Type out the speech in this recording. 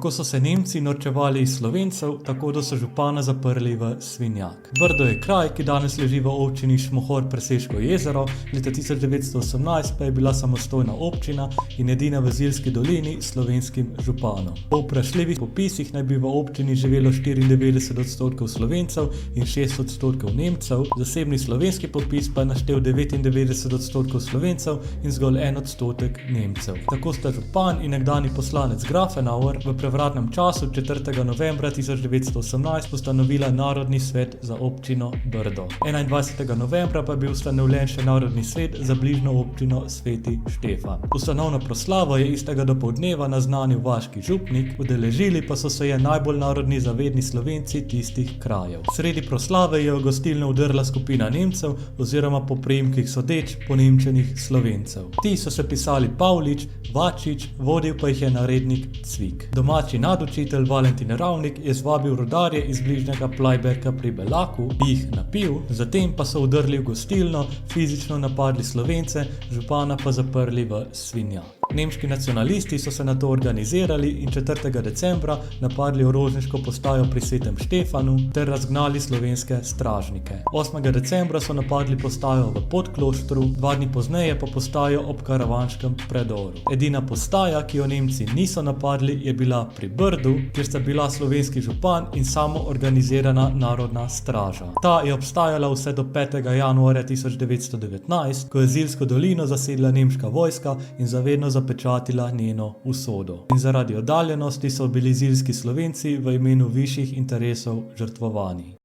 kako so se Nemci norčevali iz Slovencev, tako da so župana zaprli v svinjak. Brdo je kraj, ki danes leži v občini Šmohor-Preseško jezero, leta 1918 pa je bila samostojna občina in edina v Ziljski dolini s slovenskim županom. Po vprašljivih popisih naj bi v občini živelo 94% Slovencev in 6% Nemcev, zasebni slovenski popis pa je naštel 99% Slovencev in zgolj 1% Nemcev. Tako sta župan in nekdani poslanec Grafenauer v prevratnem času 4. novembra 1918 ustanovila Narodni svet za občino Brdo. 21. novembra pa je bil ustanovljen še Narodni svet za bližnjo občino Sveti Štefan. Ustanovno proslavo je istega dopoldneva naznanil vaški župnik, udeležili pa so se je najbolj narodni zavedni Slovenci tistih krajev. Sredi proslave je v gostilno vdrla skupina Nemcev oziroma po priimkih sodeč ponemčenih Slovencev. Ti so se pisali Pavlič, Vačič, vodil pa jih je narednik Cvik. Domači nadučitelj Valentin Ravnik je zvabil rudarje iz bližnjega Plajberka pri Belaku, jih napil, zatem pa so vdrli v gostilno, fizično napadli Slovence, župana pa zaprli v svinjak. Nemški nacionalisti so se nato organizirali in 4. decembra napadli orožniško postajo pri Svetem Štefanu ter razgnali slovenske stražnike. 8. decembra so napadli postajo v Podkloštru, 2 dni pozneje pa postajo ob Karavanškem predoru. Edina postaja, ki jo Nemci niso napadli, je bila pri Brdu, kjer sta bila slovenski župan in samo organizirana narodna straža. Ta je obstajala vse do 5. januarja 1919, ko je Ziljsko dolino zasedla nemška vojska in zavedno zapečatila njeno usodo. In zaradi oddaljenosti so bili ziljski Slovenci v imenu višjih interesov žrtvovani.